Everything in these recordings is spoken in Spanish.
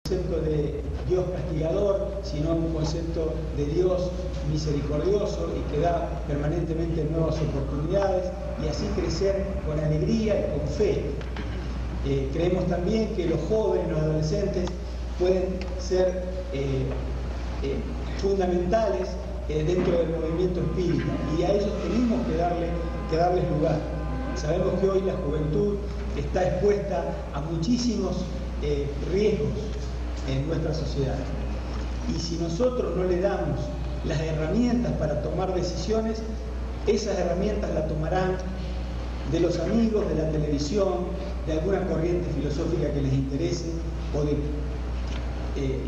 concepto de Dios castigador, sino un concepto de Dios misericordioso y que da permanentemente nuevas oportunidades y así crecer con alegría y con fe. Creemos también que los jóvenes, los adolescentes pueden ser fundamentales dentro del movimiento espírita y a ellos tenemos que darles lugar. Sabemos que hoy la juventud está expuesta a muchísimos riesgos en nuestra sociedad. Y si nosotros no le damos las herramientas para tomar decisiones, esas herramientas las tomarán de los amigos, de la televisión, de alguna corriente filosófica que les interese, o de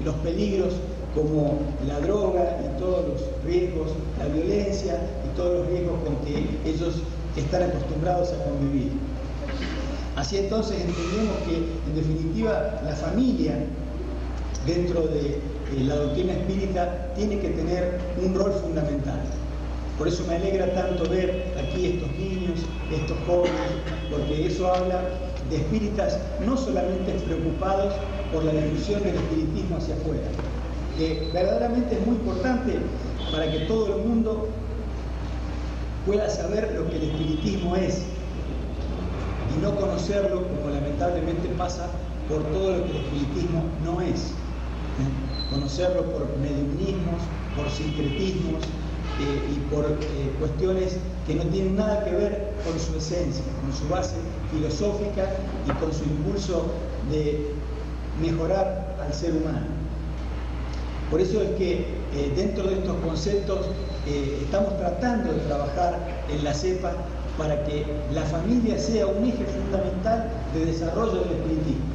los peligros como la droga y todos los riesgos, la violencia y todos los riesgos con que ellos están acostumbrados a convivir. Así entonces entendemos que, en definitiva, la familia dentro de la doctrina espírita tiene que tener un rol fundamental. Por eso me alegra tanto ver aquí estos niños, estos jóvenes, porque eso habla de espíritas no solamente preocupados por la difusión del espiritismo hacia afuera, que verdaderamente es muy importante para que todo el mundo pueda saber lo que el espiritismo es y no conocerlo, como lamentablemente pasa, por todo lo que el espiritismo no es. Conocerlo por mediumismos, por sincretismos y por cuestiones que no tienen nada que ver con su esencia, con su base filosófica y con su impulso de mejorar al ser humano. Por eso es que dentro de estos conceptos estamos tratando de trabajar en la CEPA para que la familia sea un eje fundamental de desarrollo del espiritismo,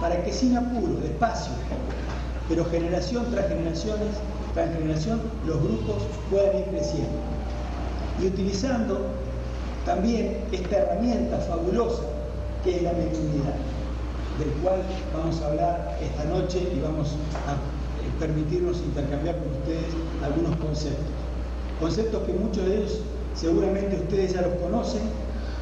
para que sin apuro, despacio, pero generación tras generación, los grupos puedan ir creciendo. Y utilizando también esta herramienta fabulosa que es la mediunidad, del cual vamos a hablar esta noche y vamos a permitirnos intercambiar con ustedes algunos conceptos. Conceptos que muchos de ellos seguramente ustedes ya los conocen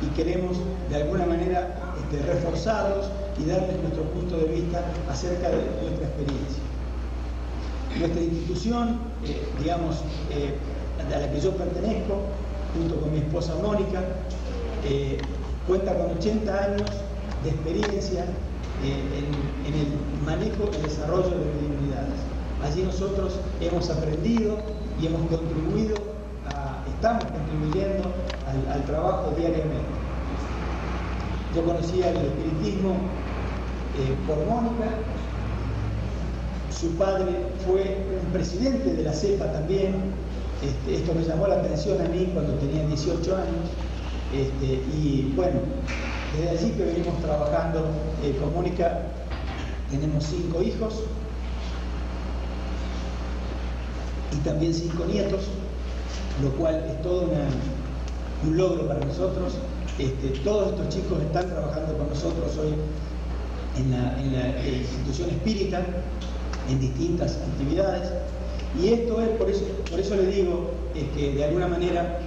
y queremos de alguna manera reforzarlos y darles nuestro punto de vista acerca de nuestra experiencia. Nuestra institución, a la que yo pertenezco, junto con mi esposa Mónica, cuenta con 80 años de experiencia en el manejo y desarrollo de mediunidades. Allí nosotros hemos aprendido y hemos contribuido, estamos contribuyendo al trabajo diariamente. Yo conocía el espiritismo por Mónica. Su padre fue un presidente de la CEPA también. Esto me llamó la atención a mí cuando tenía 18 años. Y bueno, desde allí que venimos trabajando con Mónica. Tenemos 5 hijos y también 5 nietos, lo cual es todo un logro para nosotros. Todos estos chicos están trabajando con nosotros hoy en la institución espírita, en distintas actividades, y esto es, por eso le digo que de alguna manera,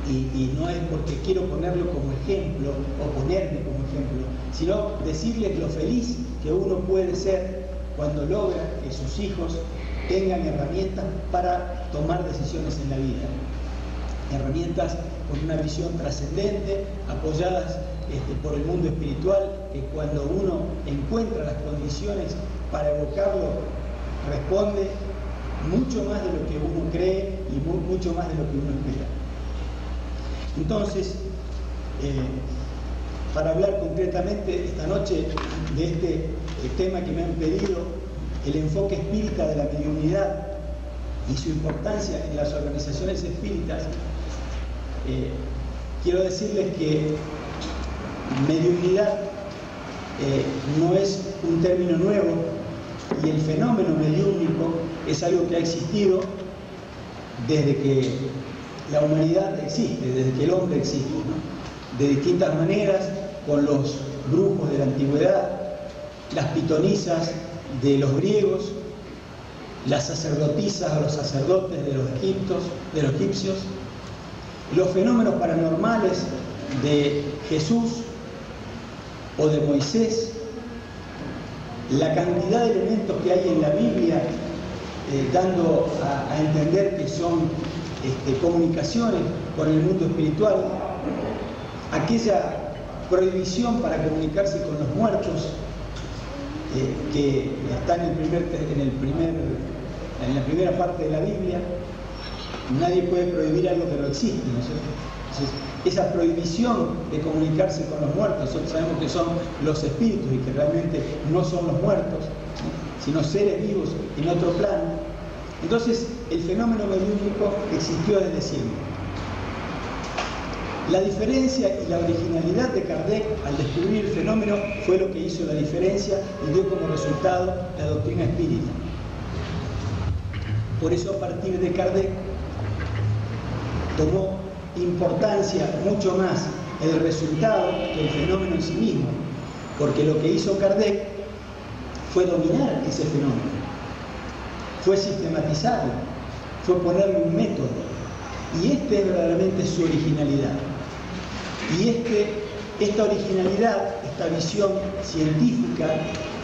y no es porque quiero ponerlo como ejemplo o ponerme como ejemplo, sino decirles lo feliz que uno puede ser cuando logra que sus hijos tengan herramientas para tomar decisiones en la vida, herramientas con una visión trascendente, apoyadas por el mundo espiritual, que cuando uno encuentra las condiciones para evocarlo, responde mucho más de lo que uno cree y mucho más de lo que uno espera. Entonces, para hablar concretamente esta noche de este tema que me han pedido, el enfoque espírita de la mediunidad y su importancia en las organizaciones espíritas, quiero decirles que mediunidad no es un término nuevo, y el fenómeno mediúnico es algo que ha existido desde que la humanidad existe, desde que el hombre existe, ¿no? De distintas maneras, con los brujos de la antigüedad, las pitonisas de los griegos, las sacerdotisas o los sacerdotes de los egipcios, los fenómenos paranormales de Jesús o de Moisés, la cantidad de elementos que hay en la Biblia, dando a entender que son comunicaciones con el mundo espiritual, aquella prohibición para comunicarse con los muertos, que está en la primera parte de la Biblia. Nadie puede prohibir algo que no existe, ¿no es cierto? Entonces, esa prohibición de comunicarse con los muertos, nosotros sabemos que son los espíritus y que realmente no son los muertos, ¿no?, sino seres vivos en otro plano. Entonces, el fenómeno mediúnico existió desde siempre. La diferencia y la originalidad de Kardec al descubrir el fenómeno fue lo que hizo la diferencia y dio como resultado la doctrina espírita. Por eso, a partir de Kardec, tomó importancia mucho más el resultado que el fenómeno en sí mismo, porque lo que hizo Kardec fue dominar ese fenómeno, fue sistematizarlo, fue ponerle un método, y es verdaderamente su originalidad. Y esta originalidad, esta visión científica,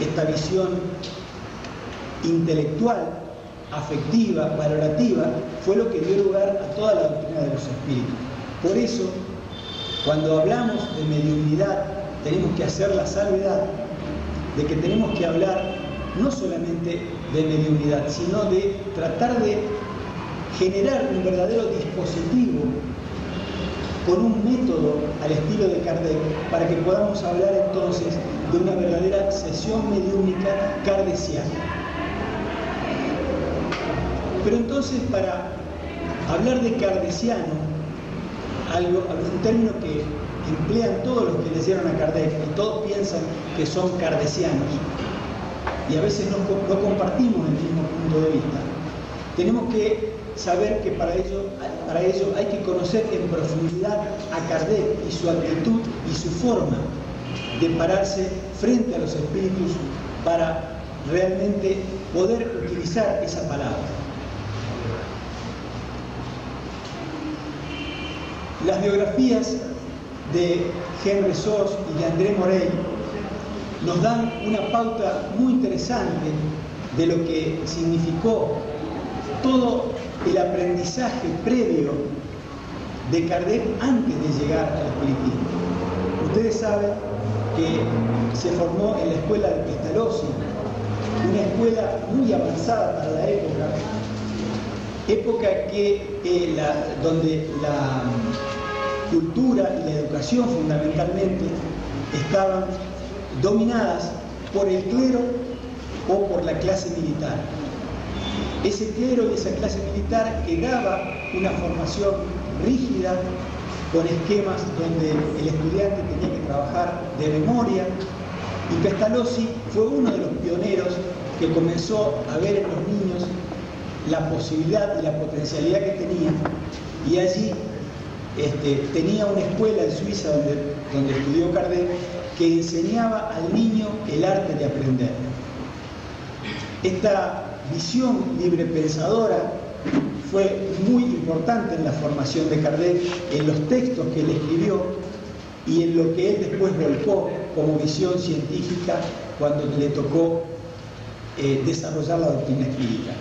esta visión intelectual, afectiva, valorativa, fue lo que dio lugar a toda la doctrina de los espíritus. Por eso, cuando hablamos de mediunidad, tenemos que hacer la salvedad de que tenemos que hablar no solamente de mediunidad, sino de tratar de generar un verdadero dispositivo con un método al estilo de Kardec, para que podamos hablar entonces de una verdadera sesión mediúnica kardeciana. Pero entonces, para hablar de kardeciano, un término que emplean todos los que leyeron a Kardec, y todos piensan que son kardecianos, y a veces no compartimos el mismo punto de vista, tenemos que saber que para ello hay que conocer en profundidad a Kardec y su actitud y su forma de pararse frente a los espíritus para realmente poder utilizar esa palabra. Las biografías de Henry Sors y de André Morey nos dan una pauta muy interesante de lo que significó todo el aprendizaje previo de Kardec antes de llegar al espiritismo. Ustedes saben que se formó en la escuela de Pestalozzi, una escuela muy avanzada para la época donde la cultura y la educación fundamentalmente estaban dominadas por el clero o por la clase militar. Ese clero y esa clase militar que daba una formación rígida, con esquemas donde el estudiante tenía que trabajar de memoria, y Pestalozzi fue uno de los pioneros que comenzó a ver en los niños la posibilidad y la potencialidad que tenían, y allí tenía una escuela en Suiza donde estudió Kardec, que enseñaba al niño el arte de aprender. Esta visión librepensadora fue muy importante en la formación de Kardec, en los textos que él escribió y en lo que él después volcó como visión científica cuando le tocó desarrollar la doctrina espírita.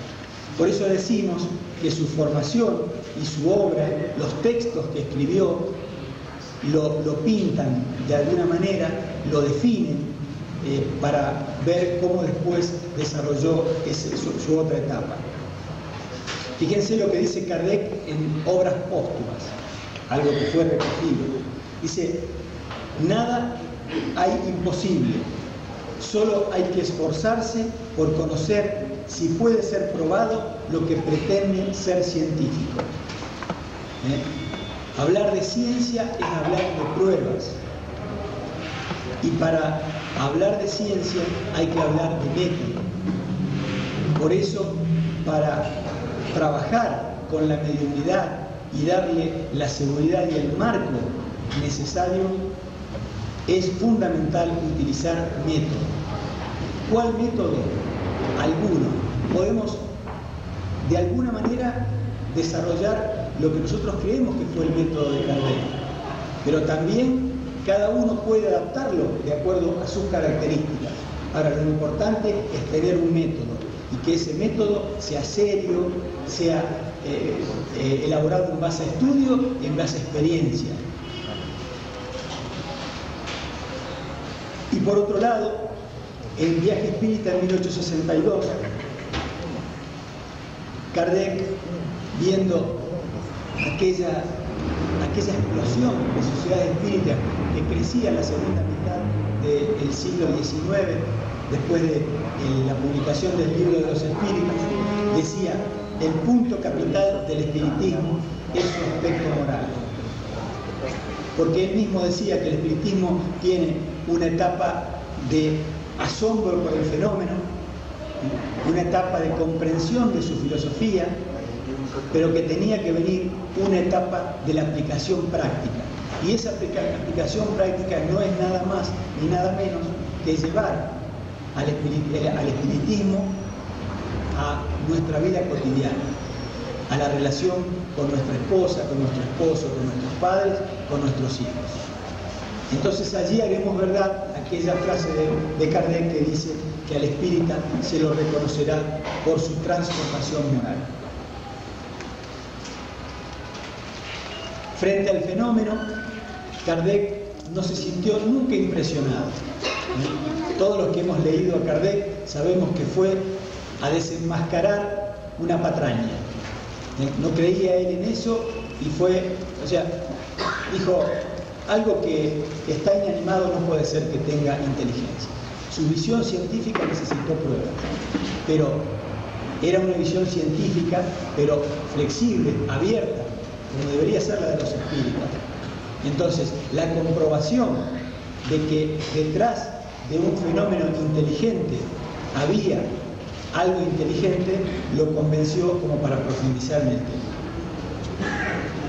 Por eso decimos que su formación y su obra, los textos que escribió, lo pintan de alguna manera, lo definen, para ver cómo después desarrolló su otra etapa. Fíjense lo que dice Kardec en Obras Póstumas, algo que fue recogido. Dice: nada hay imposible, solo hay que esforzarse por conocer si puede ser probado lo que pretende ser científico. Hablar de ciencia es hablar de pruebas. Y para hablar de ciencia hay que hablar de método. Por eso, para trabajar con la mediunidad y darle la seguridad y el marco necesario, es fundamental utilizar método. ¿Cuál método? Alguno. Podemos, de alguna manera, desarrollar lo que nosotros creemos que fue el método de Kardec, pero también cada uno puede adaptarlo de acuerdo a sus características. Ahora, lo importante es tener un método y que ese método sea serio, sea elaborado en base a estudio y en base a experiencia. Y por otro lado, en Viaje Espírita en 1862, Kardec, viendo aquella explosión de sociedades espíritas que crecía en la segunda mitad del siglo XIX, después de la publicación del Libro de los Espíritus, decía: el punto capital del espiritismo es su aspecto moral. Porque él mismo decía que el espiritismo tiene una etapa de asombro por el fenómeno, una etapa de comprensión de su filosofía, pero que tenía que venir una etapa de la aplicación práctica. Y esa aplicación práctica no es nada más ni nada menos que llevar al espiritismo a nuestra vida cotidiana, a la relación con nuestra esposa, con nuestro esposo, con nuestros padres, con nuestros hijos. Entonces allí haremos verdad aquella frase de Kardec que dice que al espírita se lo reconocerá por su transformación moral. Frente al fenómeno, Kardec no se sintió nunca impresionado. Todos los que hemos leído a Kardec sabemos que fue a desenmascarar una patraña. No creía él en eso y dijo: algo que está inanimado no puede ser que tenga inteligencia. Su visión científica necesitó pruebas, pero era una visión científica, pero flexible, abierta, como debería ser la de los espíritas. Entonces, la comprobación de que detrás de un fenómeno inteligente había algo inteligente lo convenció como para profundizar en el tema.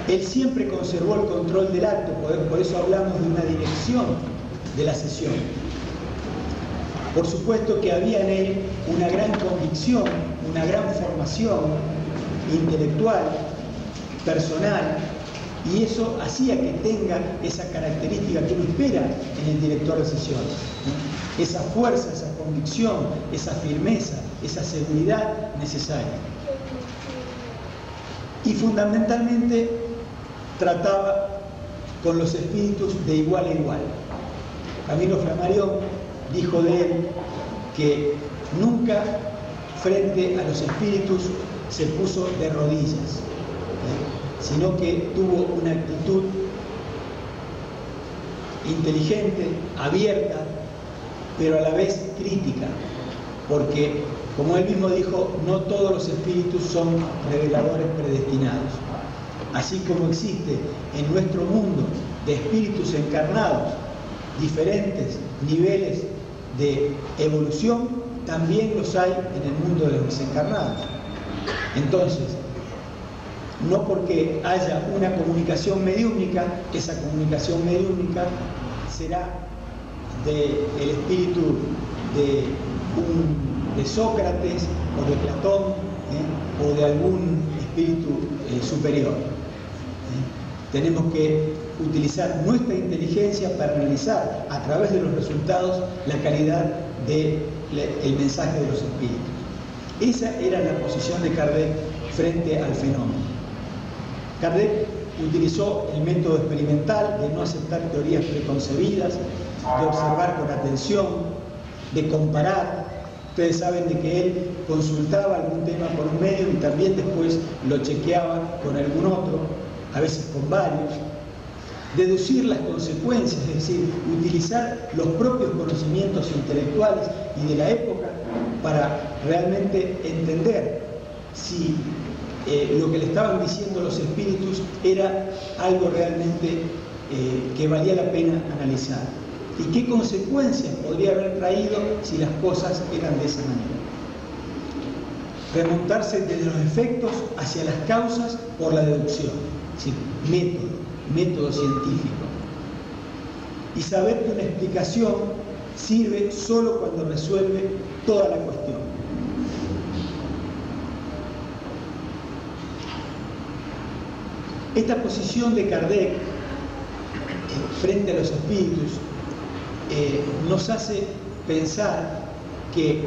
Él siempre conservó el control del acto, por eso hablamos de una dirección de la sesión. Por supuesto que había en él una gran convicción, una gran formación intelectual, personal, y eso hacía que tenga esa característica que uno espera en el director de sesiones, ¿no? Esa fuerza, esa convicción, esa firmeza, esa seguridad necesaria. Y fundamentalmente trataba con los espíritus de igual a igual. Camilo Flammarion dijo de él que nunca frente a los espíritus se puso de rodillas, sino que tuvo una actitud inteligente, abierta, pero a la vez crítica, porque, como él mismo dijo, no todos los espíritus son reveladores predestinados. Así como existe en nuestro mundo de espíritus encarnados diferentes niveles de evolución, también los hay en el mundo de los desencarnados. Entonces, no porque haya una comunicación mediúmnica, esa comunicación mediúmnica será del espíritu de Sócrates o de Platón, o de algún espíritu superior. Tenemos que utilizar nuestra inteligencia para analizar a través de los resultados la calidad del mensaje de los espíritus. Esa era la posición de Kardec frente al fenómeno. Kardec utilizó el método experimental de no aceptar teorías preconcebidas, de observar con atención, de comparar. Ustedes saben de que él consultaba algún tema por un medio y también después lo chequeaba con algún otro, a veces con varios. Deducir las consecuencias, es decir, utilizar los propios conocimientos intelectuales y de la época para realmente entender si lo que le estaban diciendo los espíritus era algo realmente que valía la pena analizar. ¿Y qué consecuencias podría haber traído si las cosas eran de esa manera? Remontarse desde los efectos hacia las causas por la deducción, es decir, método científico. Y saber que una explicación sirve solo cuando resuelve toda la cuestión. Esta posición de Kardec frente a los espíritus nos hace pensar que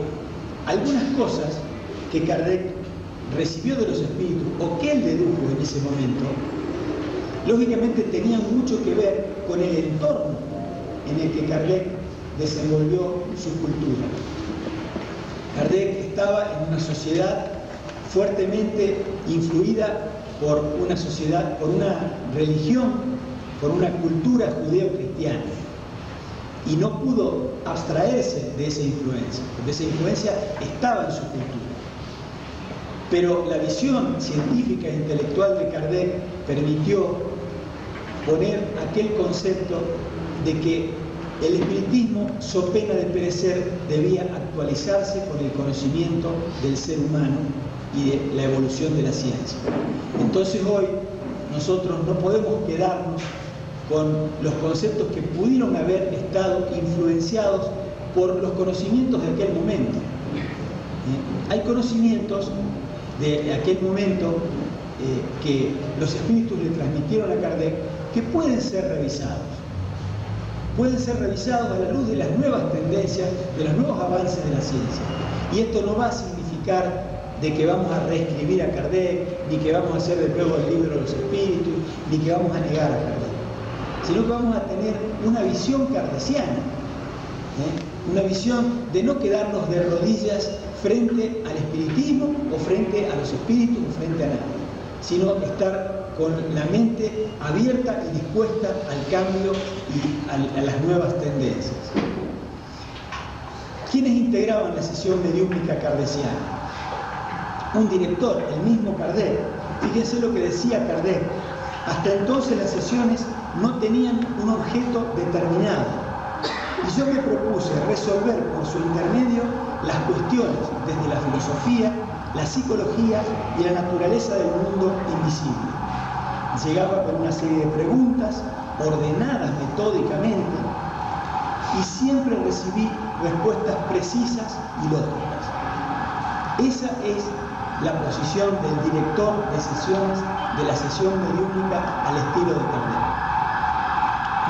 algunas cosas que Kardec recibió de los espíritus o que él dedujo en ese momento, lógicamente tenían mucho que ver con el entorno en el que Kardec desenvolvió su cultura. Kardec estaba en una sociedad fuertemente influida por una sociedad, por una religión, por una cultura judeo-cristiana, y no pudo abstraerse de esa influencia, porque esa influencia estaba en su cultura. Pero la visión científica e intelectual de Kardec permitió poner aquel concepto de que el espiritismo, so pena de perecer, debía actualizarse con el conocimiento del ser humano y de la evolución de la ciencia. Entonces hoy nosotros no podemos quedarnos con los conceptos que pudieron haber estado influenciados por los conocimientos de aquel momento. Hay conocimientos de aquel momento que los espíritus le transmitieron a Kardec que pueden ser revisados. Pueden ser revisados a la luz de las nuevas tendencias, de los nuevos avances de la ciencia. Y esto no va a significar de que vamos a reescribir a Kardec, ni que vamos a hacer de nuevo el libro de los espíritus, ni que vamos a negar a Kardec, sino que vamos a tener una visión kardeciana, una visión de no quedarnos de rodillas frente al espiritismo o frente a los espíritus o frente a nadie, sino estar con la mente abierta y dispuesta al cambio y a las nuevas tendencias. ¿Quiénes integraban la sesión mediúmnica kardeciana? Un director, el mismo Kardec. Fíjense lo que decía Kardec. Hasta entonces las sesiones no tenían un objeto determinado. Y yo me propuse resolver por su intermedio las cuestiones desde la filosofía, la psicología y la naturaleza del mundo invisible. Llegaba con una serie de preguntas, ordenadas metódicamente, y siempre recibí respuestas precisas y lógicas. Esa es la posición del director de sesiones de la sesión mediúmnica al estilo de Kardec.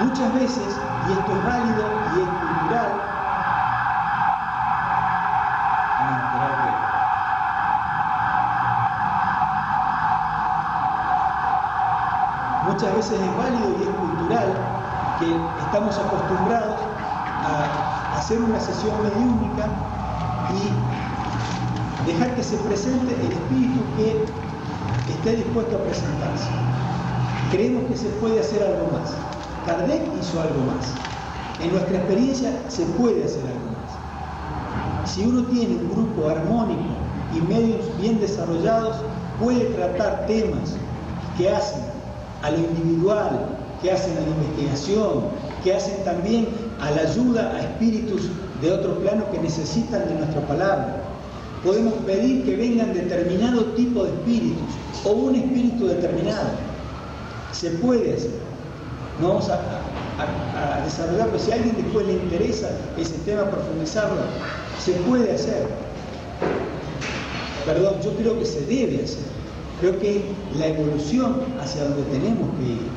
Muchas veces, y esto es válido y es cultural, muchas veces es válido y es cultural que estamos acostumbrados a hacer una sesión mediúmnica y dejar que se presente el espíritu que esté dispuesto a presentarse. Creemos que se puede hacer algo más. Kardec hizo algo más. En nuestra experiencia se puede hacer algo más. Si uno tiene un grupo armónico y medios bien desarrollados, puede tratar temas que hacen a lo individual, que hacen a la investigación, que hacen también a la ayuda a espíritus de otro plano que necesitan de nuestra palabra. Podemos pedir que vengan determinado tipo de espíritus o un espíritu determinado. Se puede hacer. No vamos a desarrollarlo. Si a alguien después le interesa ese tema, profundizarlo, se puede hacer. Perdón, yo creo que se debe hacer. Creo que es la evolución hacia donde tenemos que ir.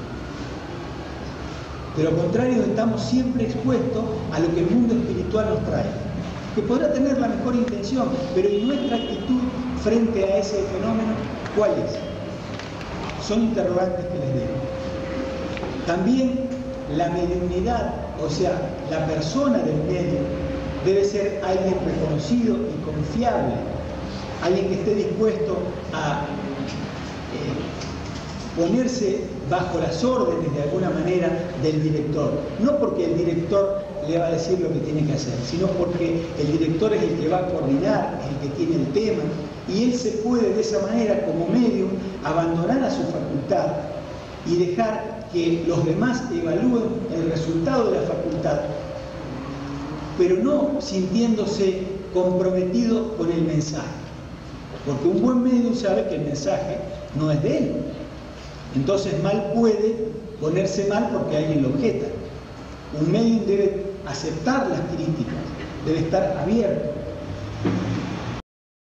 De lo contrario, estamos siempre expuestos a lo que el mundo espiritual nos trae, que podrá tener la mejor intención, pero ¿y nuestra actitud frente a ese fenómeno cuál es? Son interrogantes que les dejo. También la mediunidad, o sea, la persona del medio, debe ser alguien reconocido y confiable, alguien que esté dispuesto a ponerse bajo las órdenes de alguna manera del director. No porque el director le va a decir lo que tiene que hacer, sino porque el director es el que va a coordinar, es el que tiene el tema, y él se puede de esa manera, como medium, abandonar a su facultad y dejar que los demás evalúen el resultado de la facultad, pero no sintiéndose comprometido con el mensaje. Porque un buen medium sabe que el mensaje no es de él. Entonces mal puede ponerse mal porque alguien lo objeta. Un medium debe aceptar las críticas, debe estar abierto.